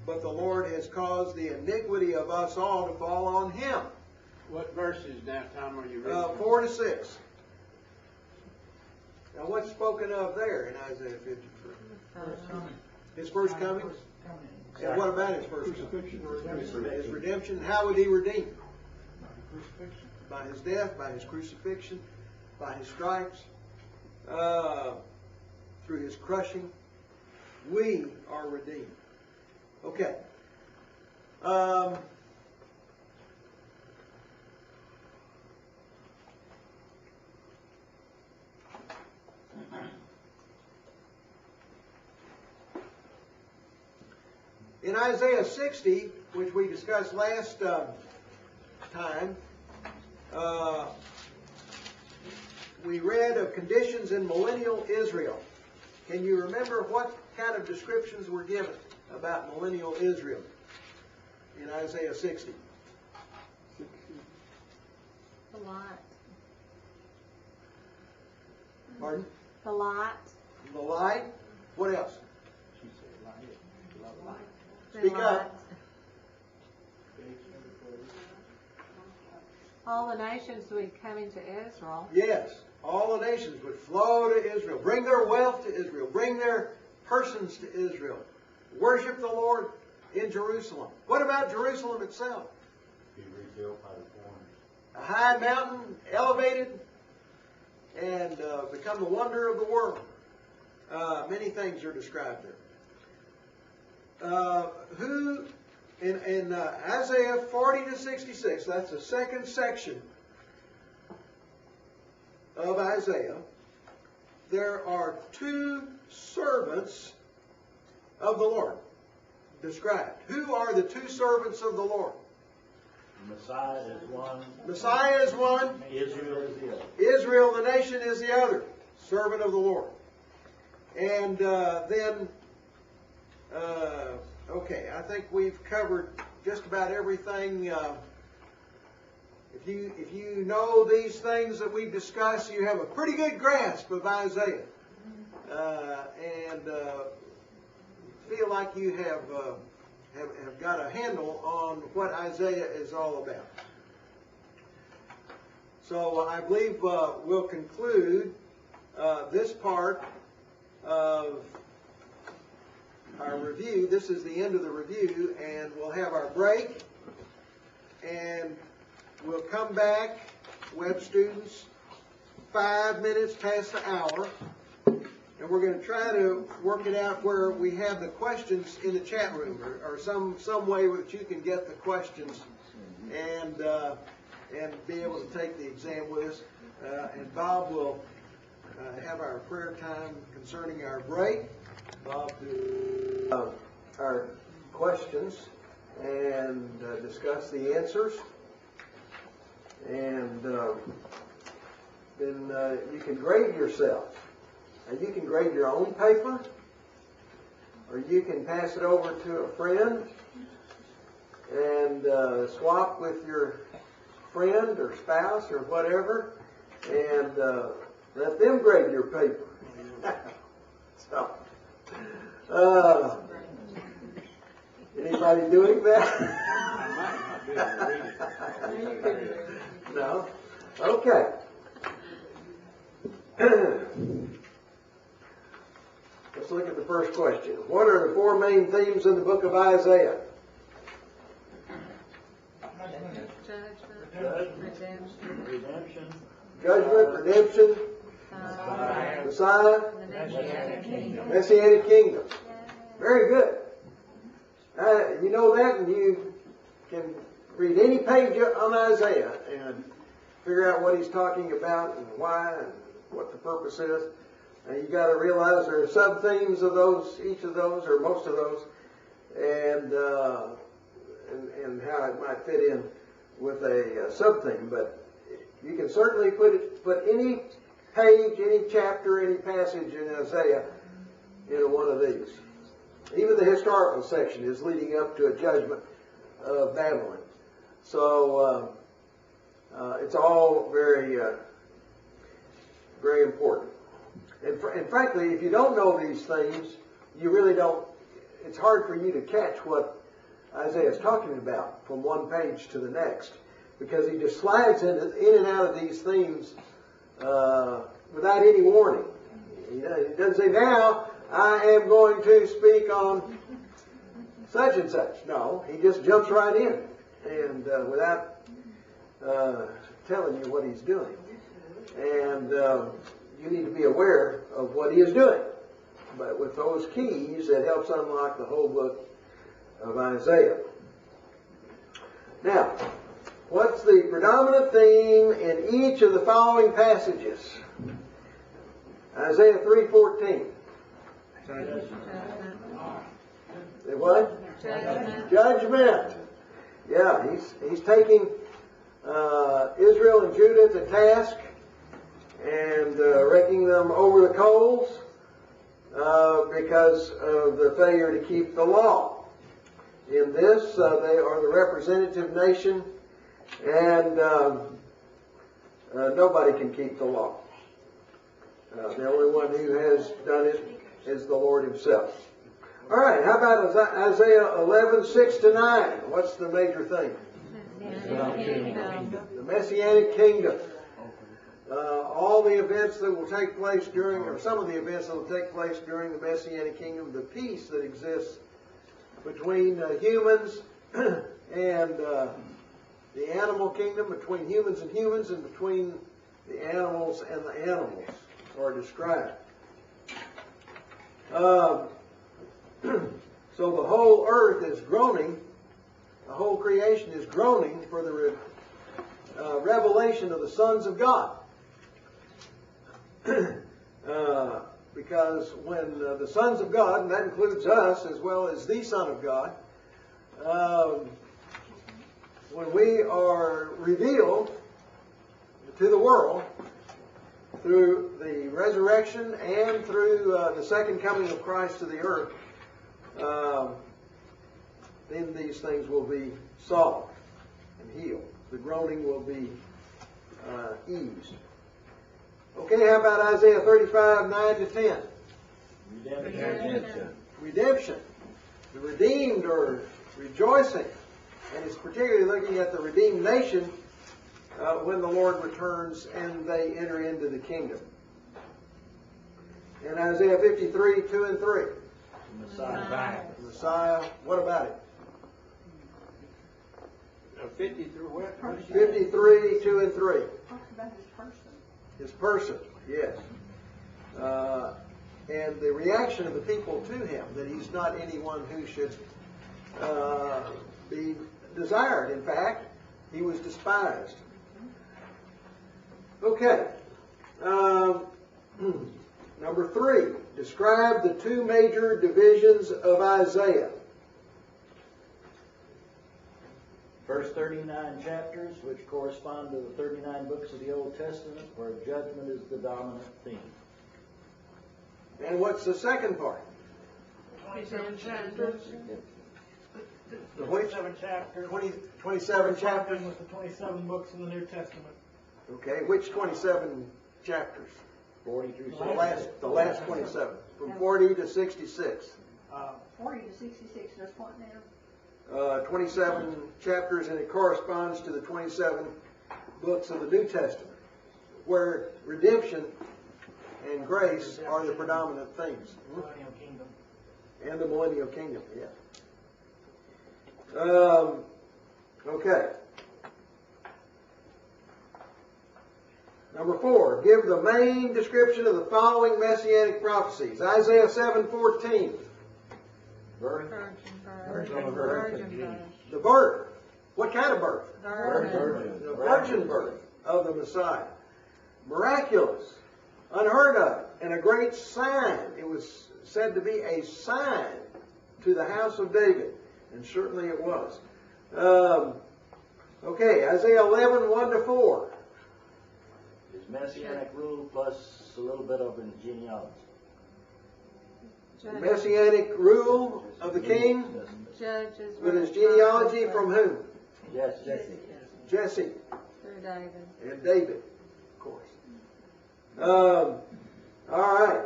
But the Lord has caused the iniquity of us all to fall on him. What verses now, Tom, are you reading? 4-6. Now what's spoken of there in Isaiah 53? His first coming? And what about his first coming? His redemption. How would he redeem? By his death, by his crucifixion, by his stripes, through his crushing. We are redeemed. Okay. In Isaiah 60, which we discussed last time, we read of conditions in millennial Israel. Can you remember what kind of descriptions were given about millennial Israel in Isaiah 60? The lot. Pardon? The lot. The light. What else? She said light. Speak up. All the nations would come into Israel. Yes. All the nations would flow to Israel. Bring their wealth to Israel. Bring their persons to Israel. Worship the Lord in Jerusalem. What about Jerusalem itself? Be rebuilt by the foreigners. A high mountain, elevated, and become the wonder of the world. Many things are described there. Who in Isaiah 40-66, that's the second section of Isaiah, there are two servants of the Lord described. Who are the two servants of the Lord? Messiah is one. Messiah is one. Israel is the other. Israel, the nation, is the other. Servant of the Lord. And then, okay, I think we've covered just about everything. If you know these things that we've discussed, you have a pretty good grasp of Isaiah. And feel like you have got a handle on what Isaiah is all about. So I believe we'll conclude this part of our review. This is the end of the review, and we'll have our break, and we'll come back, web students, 5 minutes past the hour, and we're going to try to work it out where we have the questions in the chat room, or some way that you can get the questions and be able to take the exam with us. And Bob will have our prayer time concerning our break. Bob, do our questions and discuss the answers. And then you can grade yourself. And you can grade your own paper, or you can pass it over to a friend and swap with your friend or spouse or whatever, and let them grade your paper. So, anybody doing that? No? Okay. Let's look at the first question. What are the four main themes in the book of Isaiah? Redemption. Judgment, redemption, Messiah, Messianic kingdom. Very good. You know that, and you can read any page on Isaiah and figure out what he's talking about and why and what the purpose is. And you got to realize there are sub-themes of those, each of those, or most of those, and how it might fit in with a sub-theme. But you can certainly put any page, any chapter, any passage in Isaiah into one of these. Even the historical section is leading up to a judgment of Babylon. So it's all very, very important. And frankly, if you don't know these things, you really don't, it's hard for you to catch what Isaiah is talking about from one page to the next, because he just slides in and out of these themes without any warning. He doesn't say, now I am going to speak on such and such. No, he just jumps right in and without telling you what he's doing. And you need to be aware of what he is doing. But with those keys, it helps unlock the whole book of Isaiah. Now, what's the predominant theme in each of the following passages? Isaiah 3:14. What? Judgment. Yeah, he's taking Israel and Judah to task and raking them over the coals because of the failure to keep the law. In this, they are the representative nation, and nobody can keep the law. The only one who has done it is the Lord himself. All right, how about Isaiah 11:6-9? What's the major thing? The Messianic kingdom. All the events that will take place during, or some of the events that will take place during the Messianic kingdom, the peace that exists between humans and the animal kingdom, between humans and humans, and between the animals and the animals are described. So the whole earth is groaning, the whole creation is groaning for the revelation of the sons of God. Because when the sons of God, and that includes us as well as the Son of God, when we are revealed to the world through the resurrection and through the second coming of Christ to the earth, then these things will be solved and healed. The groaning will be eased. Okay, how about Isaiah 35:9-10? Redemption. The redeemed are rejoicing. And it's particularly looking at the redeemed nation when the Lord returns and they enter into the kingdom. And Isaiah 53:2-3. Messiah. What about it? 53 what? 53:2-3. His person, yes. And the reaction of the people to him, that he's not anyone who should be desired. In fact, he was despised. Okay. Number 3, describe the two major divisions of Isaiah. 1 There's 39 chapters, which correspond to the 39 books of the Old Testament, where judgment is the dominant theme. And what's the second part? 27 chapters. The which? 27 chapters. 27 chapters? With the 27 books in the New Testament. Okay, which 27 chapters? 40 through The last 27, from 40 to 66. 40 to 66, there's what now? 27 chapters, and it corresponds to the 27 books of the New Testament, where redemption and grace are the predominant things. Millennial Kingdom. And the millennial kingdom, yeah. Okay. Number 4, give the main description of the following messianic prophecies. Isaiah 7:14. Birth. Virgin birth. The birth. What kind of birth? Virgin. The virgin birth of the Messiah. Miraculous, unheard of, and a great sign. It was said to be a sign to the house of David, and certainly it was. Okay, Isaiah 11:1-4. Is messianic rule plus a little bit of a genealogy. The messianic rule of the king Judges. with his genealogy from whom? Yes. Jesse Through David. and David, of course. All right.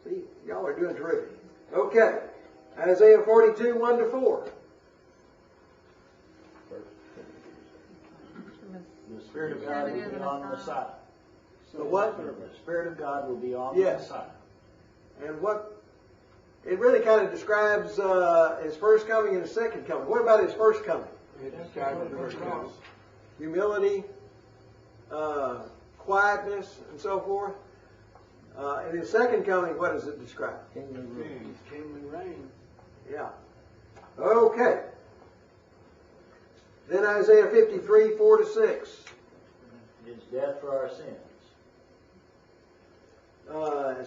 See, y'all are doing terrific. Okay, Isaiah 42:1-4. The Spirit of God will be on the Messiah. The what? The Spirit of God will be on Yes. the Messiah. And what? It really kind of describes his first coming and his second coming. What about his first coming? It describes the first coming. Humility, quietness, and so forth. And his second coming, what does it describe? Kingly reign. Yeah. Okay. Then Isaiah 53:4-6. His death for our sins.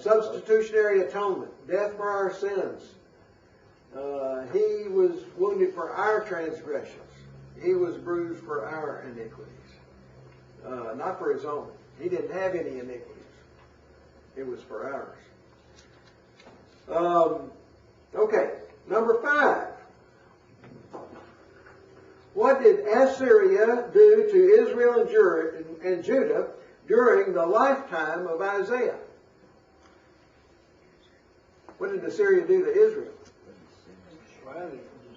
Substitutionary atonement, death for our sins. He was wounded for our transgressions. He was bruised for our iniquities. Not for his own. He didn't have any iniquities. It was for ours. Okay, number 5. What did Assyria do to Israel and Judah during the lifetime of Isaiah? What did Assyria do to Israel? Well,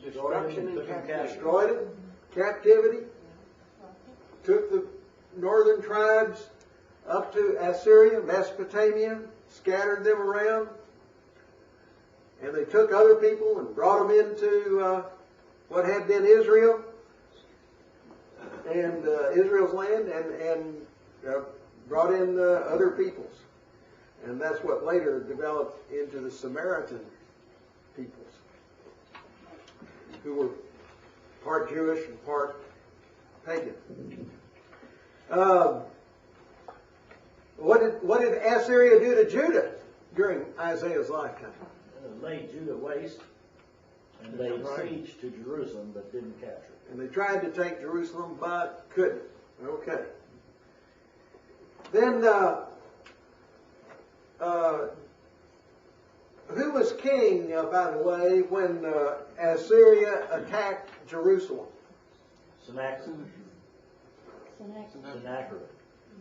destruction and captivity. Destroyed it, captivity, took the northern tribes up to Assyria, Mesopotamia, scattered them around, and they took other people and brought them into what had been Israel and Israel's land, and brought in other peoples. And that's what later developed into the Samaritan peoples, who were part Jewish and part pagan. What did Assyria do to Judah during Isaiah's lifetime? Laid Judah waste and laid siege to Jerusalem, but didn't capture it. And they tried to take Jerusalem, but couldn't. Okay. Then, who was king, by the way, when Assyria attacked Jerusalem? Sennacherib.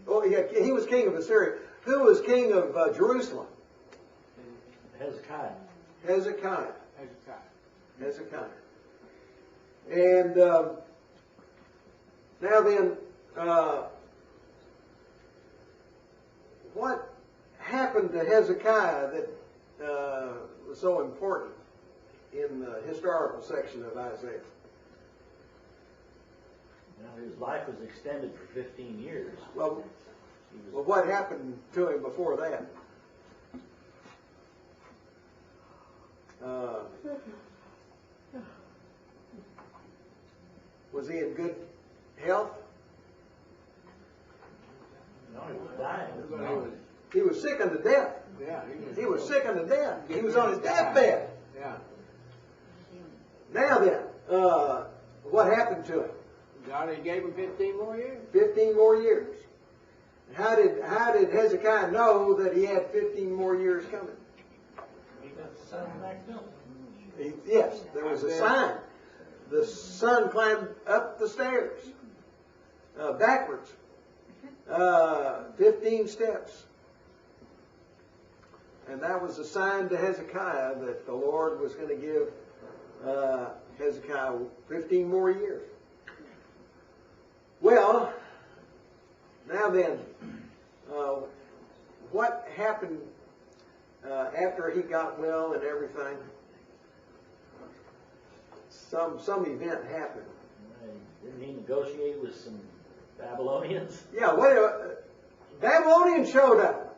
Oh, yeah, he was king of Assyria. Who was king of Jerusalem? Hezekiah. Hezekiah. And now then, what happened to Hezekiah that was so important in the historical section of Isaiah? Now, his life was extended for 15 years. Well, what happened to him before that? Was he in good health? No, he was dying. He was sick unto death. Yeah, He was sick unto death. He was on his deathbed. Yeah. Now then, what happened to him? God, he gave him 15 more years. 15 more years. How did Hezekiah know that he had 15 more years coming? He got the sun back up. Yes, there was a sign. The sun climbed up the stairs, backwards, 15 steps. And that was a sign to Hezekiah that the Lord was going to give Hezekiah 15 more years. Well, now then, what happened after he got well and everything? Some event happened. Didn't he negotiate with some Babylonians? Yeah, Babylonians showed up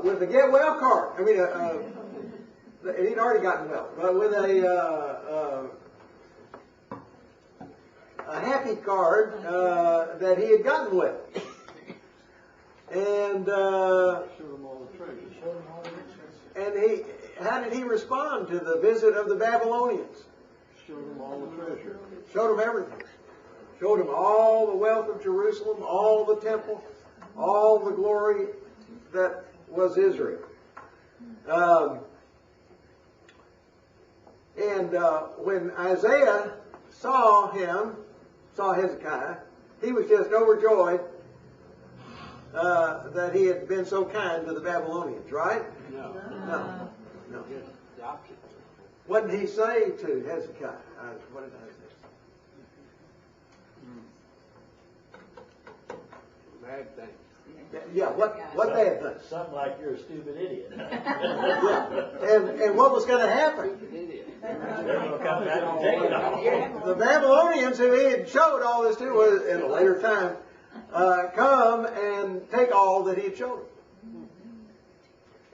with a get well card. I mean, he'd already gotten well, but with a happy card that he had gotten with, and how did he respond to the visit of the Babylonians? Showed him all the treasure. Showed him everything. Showed him all the wealth of Jerusalem, all the temple, all the glory that was Israel. When Isaiah saw Hezekiah, he was just overjoyed that he had been so kind to the Babylonians, right? No. No. Just the opposite. What did he say to Hezekiah? What did Isaiah say? Bad thing. Yeah, what bad thing? Something like you're a stupid idiot. Yeah. And what was going to happen? They're going to come back and take it all. The Babylonians, who he had showed all this to, was in a later time, come and take all that he had showed them.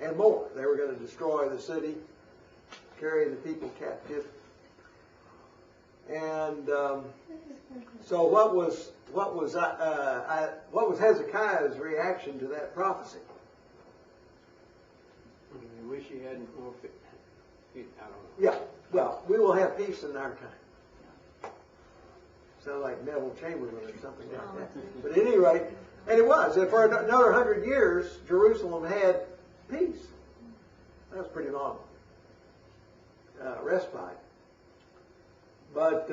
And more. They were going to destroy the city, carry the people captive. And so what was Hezekiah's reaction to that prophecy? I wish he hadn't forfeit. I don't know. Yeah, well, we will have peace in our time. Sound like Neville Chamberlain or something like that. But at any rate, and it was. And for another 100 years, Jerusalem had peace. That was pretty long respite. But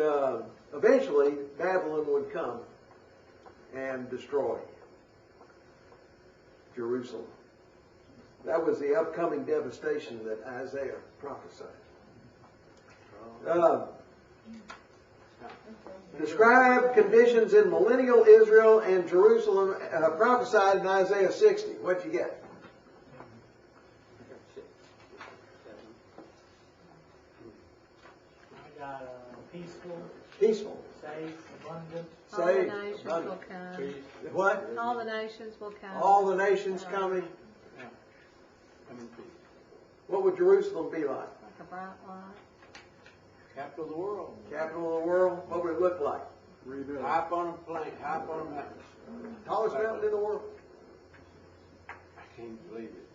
eventually, Babylon would come and destroy Jerusalem. That was the upcoming devastation that Isaiah prophesied. Describe conditions in millennial Israel and Jerusalem prophesied in Isaiah 60. What'd you get? I got peaceful, Peaceful. safe, abundant. All the Saved. nations will Abundant. come. What? All the nations will come. All the nations coming. What would Jerusalem be like? Like a bright light. Capital of the world. Capital of the world. What would it look like? Rebuilt. High up on a plain, high up on a mountain. Tallest mountain in the world. I can't believe it.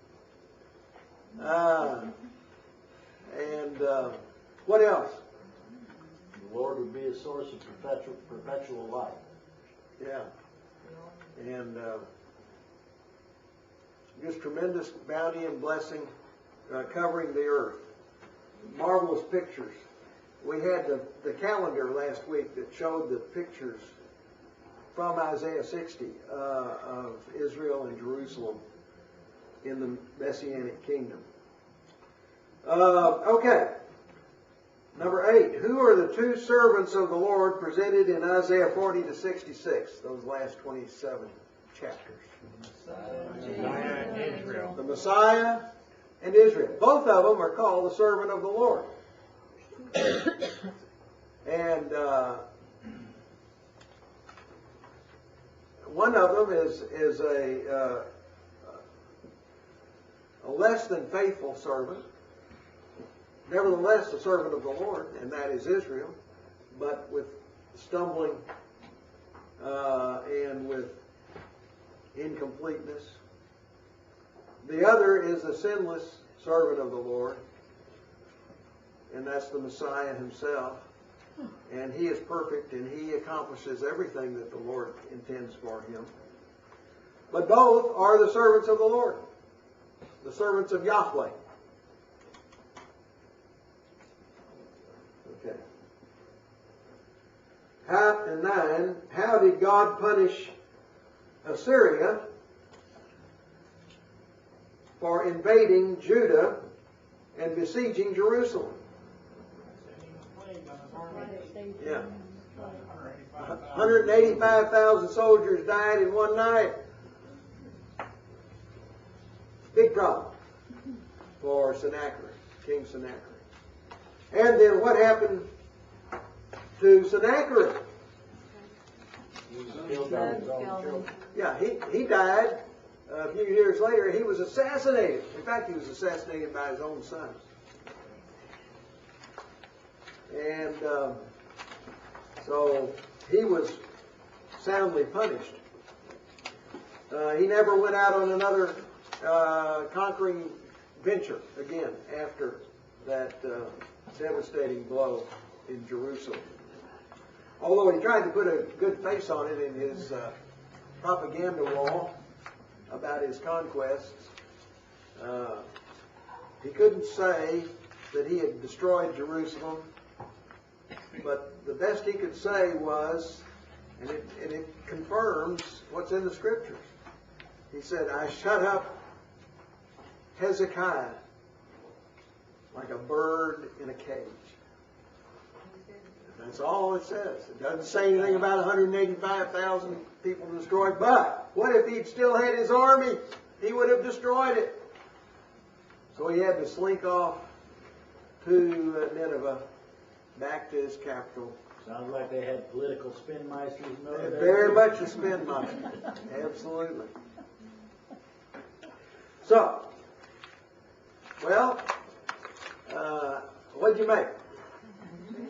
What else? The Lord would be a source of perpetual life. Yeah. And just tremendous bounty and blessing covering the earth. Marvelous pictures. We had the calendar last week that showed the pictures from Isaiah 60 of Israel and Jerusalem in the Messianic kingdom. Okay. Number 8. Who are the two servants of the Lord presented in Isaiah 40 to 66? Those last 27 chapters. The Messiah and Israel. Both of them are called the servant of the Lord. And one of them is a less than faithful servant. Nevertheless, the servant of the Lord, and that is Israel, but with stumbling and with incompleteness. The other is a sinless servant of the Lord, and that's the Messiah himself. And he is perfect, and he accomplishes everything that the Lord intends for him. But both are the servants of the Lord, the servants of Yahweh. Okay. And 9, how did God punish Assyria for invading Judah and besieging Jerusalem? Yeah. 185,000 soldiers died in one night. Big problem for Sennacherib, King Sennacherib. And then what happened to Sennacherib? Yeah, he died a few years later. He was assassinated. In fact, he was assassinated by his own sons. And so he was soundly punished. He never went out on another conquering venture again after that devastating blow in Jerusalem. Although he tried to put a good face on it in his propaganda wall about his conquests, he couldn't say that he had destroyed Jerusalem, but the best he could say was, and it confirms what's in the Scriptures. He said, I shut up Hezekiah like a bird in a cage. That's all it says. It doesn't say anything about 185,000 people destroyed. But what if he'd still had his army? He would have destroyed it. So he had to slink off to Nineveh, back to his capital. Sounds like they had political spin meisters. Very much a spin meister. Absolutely. So, well, what'd you make?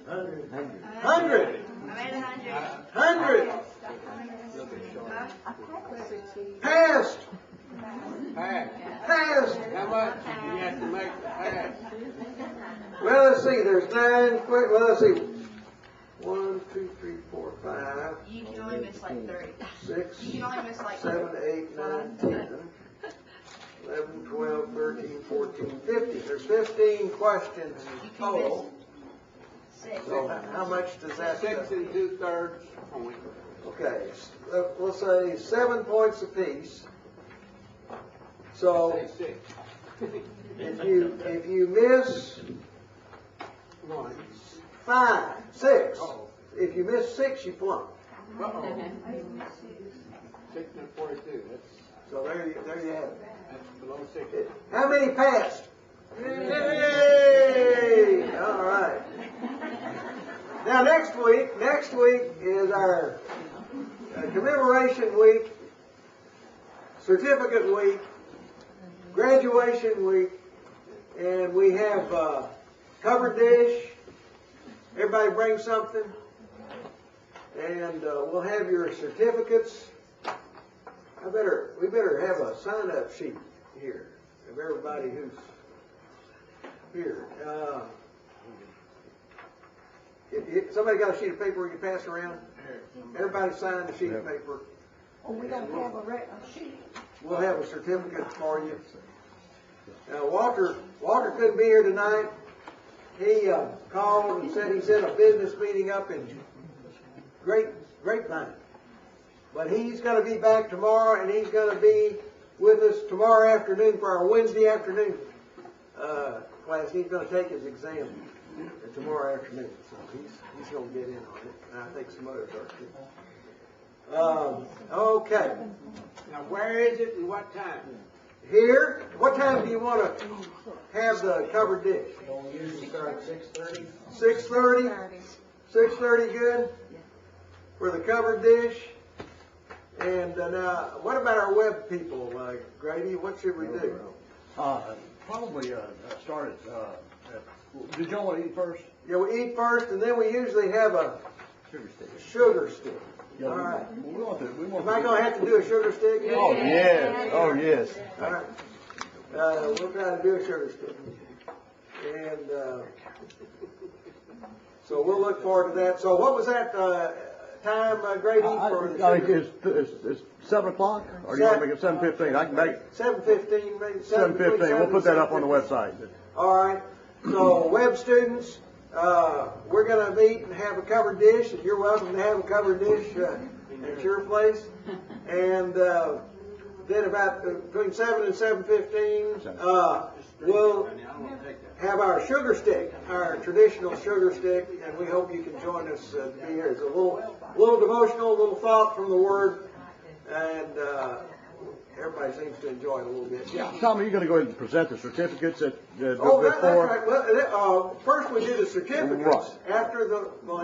100. 100. I made 100. 100. Passed. Passed. How much do you have to make the pass? Well, let's see. There's 9. Well, let's see. 1, 2, 3, 4, 5. You can only miss like 30. 6, You can only miss like 7, 8, 9, 10, 11, 12, 13, 14, 15. There's 15 questions total. 6. So how much does that 6 2/3 point. Okay, we'll say 7 points apiece. So Say 6. if you miss 1. 5, 6. Oh. If you miss 6, you flunk. Uh-oh. 6 and 42. So there you have it. That's below 6. How many passed? Yay! All right. Now next week is our commemoration week, certificate week, graduation week, and we have covered dish. Everybody bring something, and we'll have your certificates. We better have a sign-up sheet here of everybody who's here. If somebody got a sheet of paper you can pass around? Everybody sign the sheet of paper. Oh, we don't have a sheet. We'll have a certificate for you. Now, Walter couldn't be here tonight. He called and said he's in a business meeting up in Grapevine. But he's going to be back tomorrow, and he's going to be with us tomorrow afternoon for our Wednesday afternoon class. He's going to take his exam tomorrow afternoon, so he's going to get in on it, and I think some others are too. Okay. Now, where is it and what time? Here, what time do you want to have the covered dish? Don't we usually start at 6:30? 6:30? 6:30 good for the covered dish? And now, what about our web people, Grady? What should we do? Probably start at, did y'all want to eat first? Yeah, we eat first, and then we usually have a sugar stick. Yeah, All right. We want to. Am I going to have to do a sugar stick? Oh, yes. Oh, yes. All right. We'll try to do a sugar stick. And, so we'll look forward to that. So what was that, time, Grady, for the I think sugar? it's 7 o'clock, or do you want to make it 7:15? I can make it 7:15, maybe? 7:15. We'll put that up on the website. All right. So web students, we're gonna meet and have a covered dish, and you're welcome to have a covered dish, at your place. And, then about between 7 and 7:15, we'll have our sugar stick, our traditional sugar stick, and we hope you can join us to be here. It's a little devotional, a little thought from the Word, and everybody seems to enjoy it a little bit. Yeah. Tommy, you're going to go ahead and present the certificates at Oh, that's before. right. Well, first we do the certificates. Right. After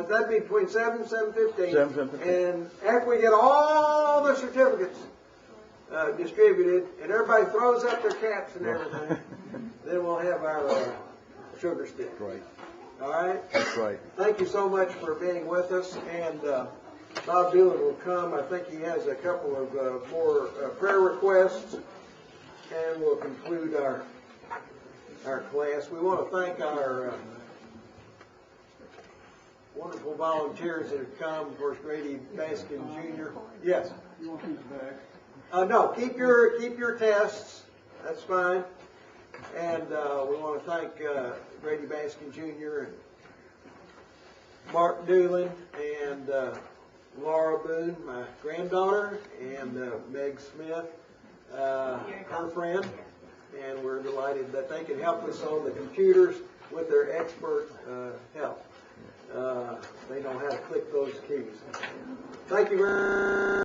that'd be between 7 and 7:15. 7:15. And after we get all the certificates distributed, and everybody throws up their caps and everything, then we'll have our sugar stick. Right. All right? That's right. Thank you so much for being with us, and Bob Dillon will come. I think he has a couple of more prayer requests, and we'll conclude our class. We want to thank our wonderful volunteers that have come. Of course, Grady Baskin Jr. Yes. You want these back? No, keep your tests. That's fine. And we want to thank Grady Baskin Jr. and Mark Doolin and Laura Boone, my granddaughter, and Meg Smith, her friend. And we're delighted that they can help us on the computers with their expert help. They know how to click those keys. Thank you very much.